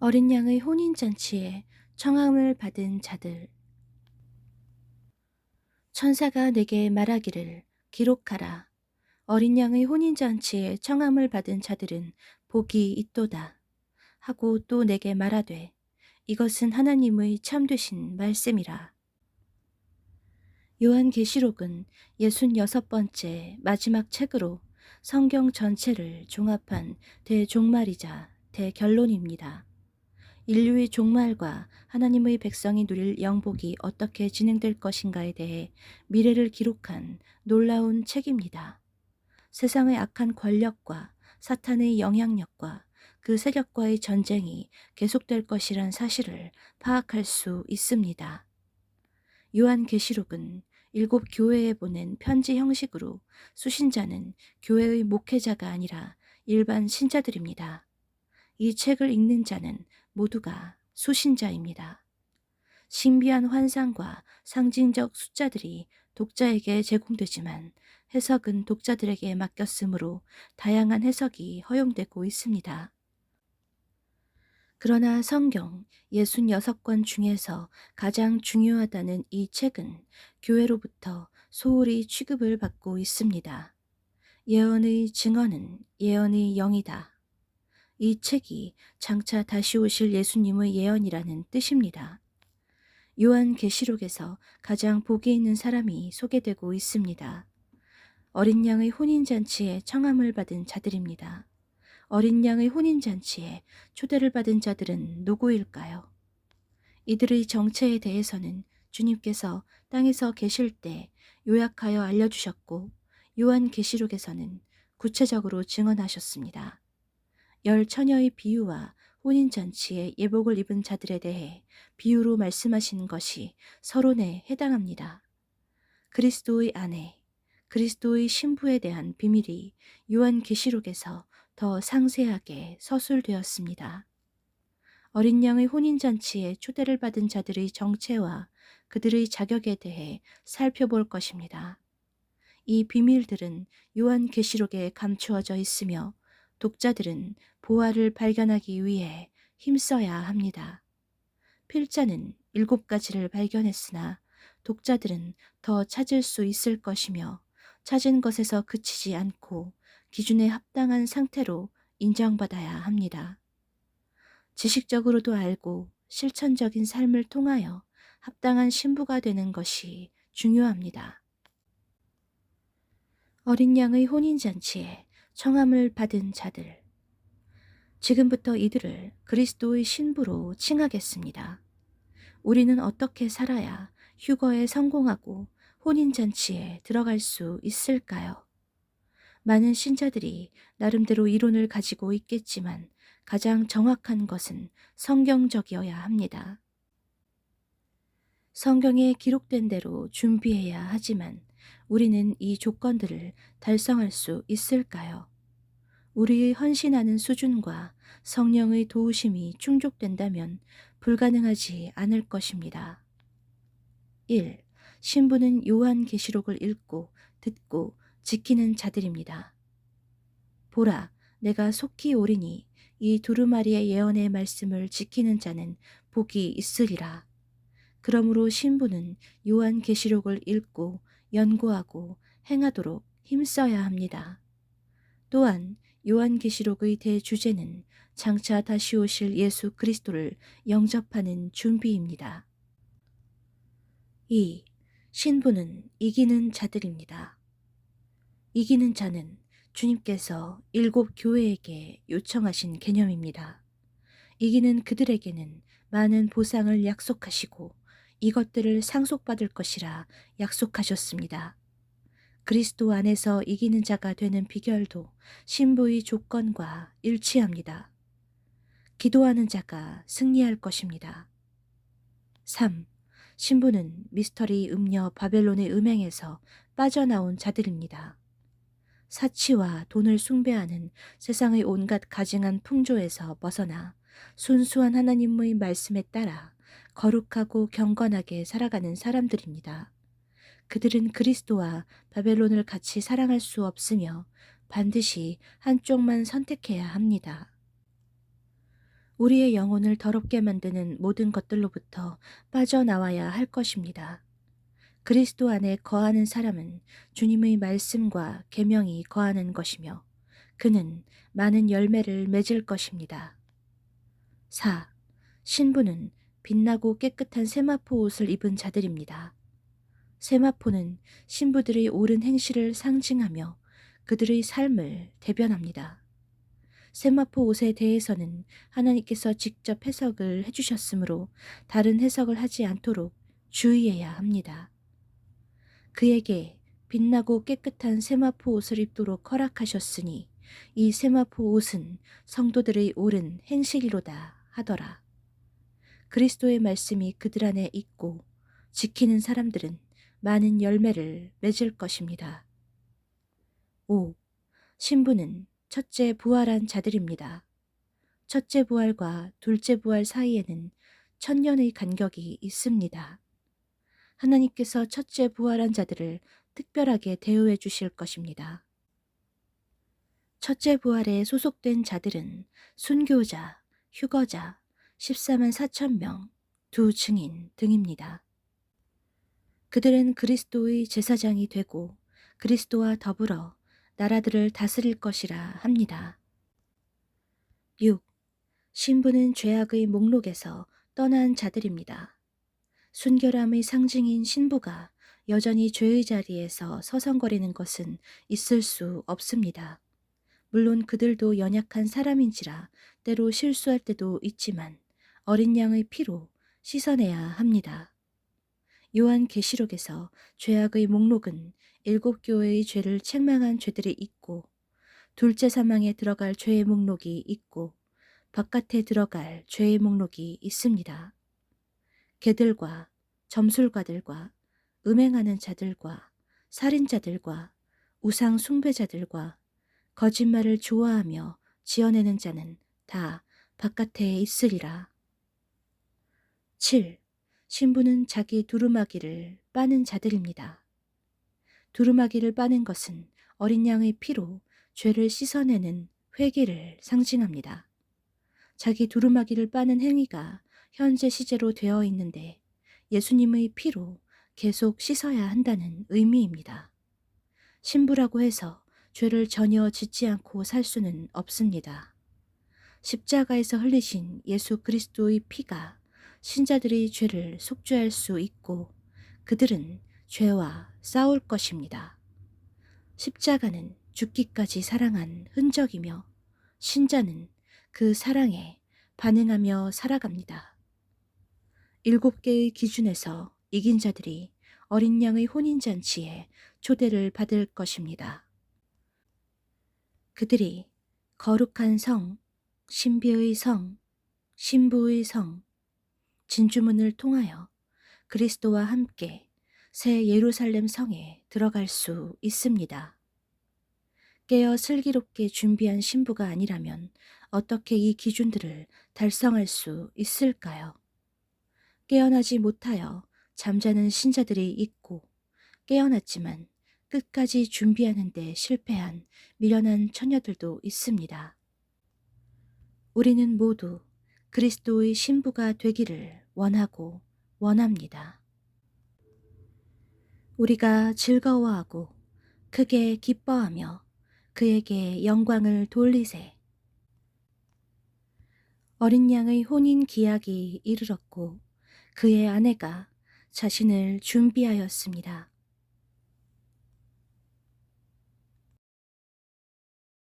어린 양의 혼인잔치에 청함을 받은 자들. 천사가 내게 말하기를 기록하라. 어린 양의 혼인잔치에 청함을 받은 자들은 복이 있도다. 하고 또 내게 말하되 이것은 하나님의 참되신 말씀이라. 요한계시록은 66번째 마지막 책으로 성경 전체를 종합한 대종말이자 대결론입니다. 인류의 종말과 하나님의 백성이 누릴 영복이 어떻게 진행될 것인가에 대해 미래를 기록한 놀라운 책입니다. 세상의 악한 권력과 사탄의 영향력과 그 세력과의 전쟁이 계속될 것이란 사실을 파악할 수 있습니다. 요한계시록은 7교회에 보낸 편지 형식으로 수신자는 교회의 목회자가 아니라 일반 신자들입니다. 이 책을 읽는 자는 모두가 수신자입니다. 신비한 환상과 상징적 숫자들이 독자에게 제공되지만 해석은 독자들에게 맡겼으므로 다양한 해석이 허용되고 있습니다. 그러나 성경 66권 중에서 가장 중요하다는 이 책은 교회로부터 소홀히 취급을 받고 있습니다. 예언의 증언은 예언의 영이다. 이 책이 장차 다시 오실 예수님의 예언이라는 뜻입니다. 요한계시록에서 가장 복이 있는 사람이 소개되고 있습니다. 어린 양의 혼인잔치에 청함을 받은 자들입니다. 어린 양의 혼인잔치에 초대를 받은 자들은 누구일까요? 이들의 정체에 대해서는 주님께서 땅에서 계실 때 요약하여 알려주셨고 요한계시록에서는 구체적으로 증언하셨습니다. 열 처녀의 비유와 혼인잔치에 예복을 입은 자들에 대해 비유로 말씀하시는 것이 서론에 해당합니다. 그리스도의 아내, 그리스도의 신부에 대한 비밀이 요한계시록에서 더 상세하게 서술되었습니다. 어린 양의 혼인잔치에 초대를 받은 자들의 정체와 그들의 자격에 대해 살펴볼 것입니다. 이 비밀들은 요한계시록에 감추어져 있으며 독자들은 보화를 발견하기 위해 힘써야 합니다. 필자는 7가지를 발견했으나 독자들은 더 찾을 수 있을 것이며 찾은 것에서 그치지 않고 기준에 합당한 상태로 인정받아야 합니다. 지식적으로도 알고 실천적인 삶을 통하여 합당한 신부가 되는 것이 중요합니다. 어린 양의 혼인잔치에 청함을 받은 자들. 지금부터 이들을 그리스도의 신부로 칭하겠습니다. 우리는 어떻게 살아야 휴거에 성공하고 혼인잔치에 들어갈 수 있을까요? 많은 신자들이 나름대로 이론을 가지고 있겠지만 가장 정확한 것은 성경적이어야 합니다. 성경에 기록된 대로 준비해야 하지만 우리는 이 조건들을 달성할 수 있을까요? 우리의 헌신하는 수준과 성령의 도우심이 충족된다면 불가능하지 않을 것입니다. 1. 신부는 요한계시록을 읽고 듣고 지키는 자들입니다. 보라, 내가 속히 오리니 이 두루마리의 예언의 말씀을 지키는 자는 복이 있으리라. 그러므로 신부는 요한계시록을 읽고 연구하고 행하도록 힘써야 합니다. 또한 요한계시록의 대주제는 장차 다시 오실 예수 그리스도를 영접하는 준비입니다. 2. 신부는 이기는 자들입니다. 이기는 자는 주님께서 7교회에게 요청하신 개념입니다. 이기는 그들에게는 많은 보상을 약속하시고 이것들을 상속받을 것이라 약속하셨습니다. 그리스도 안에서 이기는 자가 되는 비결도 신부의 조건과 일치합니다. 기도하는 자가 승리할 것입니다. 3. 신부는 미스터리 음녀 바벨론의 음행에서 빠져나온 자들입니다. 사치와 돈을 숭배하는 세상의 온갖 가증한 풍조에서 벗어나 순수한 하나님의 말씀에 따라 거룩하고 경건하게 살아가는 사람들입니다. 그들은 그리스도와 바벨론을 같이 사랑할 수 없으며 반드시 한쪽만 선택해야 합니다. 우리의 영혼을 더럽게 만드는 모든 것들로부터 빠져나와야 할 것입니다. 그리스도 안에 거하는 사람은 주님의 말씀과 계명이 거하는 것이며 그는 많은 열매를 맺을 것입니다. 4. 신부는 빛나고 깨끗한 세마포 옷을 입은 자들입니다. 세마포는 신부들의 옳은 행실을 상징하며 그들의 삶을 대변합니다. 세마포 옷에 대해서는 하나님께서 직접 해석을 해주셨으므로 다른 해석을 하지 않도록 주의해야 합니다. 그에게 빛나고 깨끗한 세마포 옷을 입도록 허락하셨으니 이 세마포 옷은 성도들의 옳은 행실이로다 하더라. 그리스도의 말씀이 그들 안에 있고 지키는 사람들은 많은 열매를 맺을 것입니다. 5. 신부는 첫째 부활한 자들입니다. 첫째 부활과 둘째 부활 사이에는 천년의 간격이 있습니다. 하나님께서 첫째 부활한 자들을 특별하게 대우해 주실 것입니다. 첫째 부활에 소속된 자들은 순교자, 휴거자, 14만 4천 명, 두 증인 등입니다. 그들은 그리스도의 제사장이 되고 그리스도와 더불어 나라들을 다스릴 것이라 합니다. 6. 신부는 죄악의 목록에서 떠난 자들입니다. 순결함의 상징인 신부가 여전히 죄의 자리에서 서성거리는 것은 있을 수 없습니다. 물론 그들도 연약한 사람인지라 때로 실수할 때도 있지만 어린 양의 피로 씻어내야 합니다. 요한계시록에서 죄악의 목록은 7교회의 죄를 책망한 죄들이 있고 둘째 사망에 들어갈 죄의 목록이 있고 바깥에 들어갈 죄의 목록이 있습니다. 개들과 점술가들과 음행하는 자들과 살인자들과 우상 숭배자들과 거짓말을 좋아하며 지어내는 자는 다 바깥에 있으리라. 7. 신부는 자기 두루마기를 빠는 자들입니다. 두루마기를 빠는 것은 어린 양의 피로 죄를 씻어내는 회개를 상징합니다. 자기 두루마기를 빠는 행위가 현재 시제로 되어 있는데 예수님의 피로 계속 씻어야 한다는 의미입니다. 신부라고 해서 죄를 전혀 짓지 않고 살 수는 없습니다. 십자가에서 흘리신 예수 그리스도의 피가 신자들의 죄를 속죄할 수 있고 그들은 죄와 싸울 것입니다. 십자가는 죽기까지 사랑한 흔적이며 신자는 그 사랑에 반응하며 살아갑니다. 7개의 기준에서 이긴 자들이 어린 양의 혼인잔치에 초대를 받을 것입니다. 그들이 거룩한 성, 신비의 성, 신부의 성, 진주문을 통하여 그리스도와 함께 새 예루살렘 성에 들어갈 수 있습니다. 깨어 슬기롭게 준비한 신부가 아니라면 어떻게 이 기준들을 달성할 수 있을까요? 깨어나지 못하여 잠자는 신자들이 있고 깨어났지만 끝까지 준비하는 데 실패한 미련한 처녀들도 있습니다. 우리는 모두 그리스도의 신부가 되기를 원하고 원합니다. 우리가 즐거워하고 크게 기뻐하며 그에게 영광을 돌리세. 어린 양의 혼인 기약이 이르렀고 그의 아내가 자신을 준비하였습니다.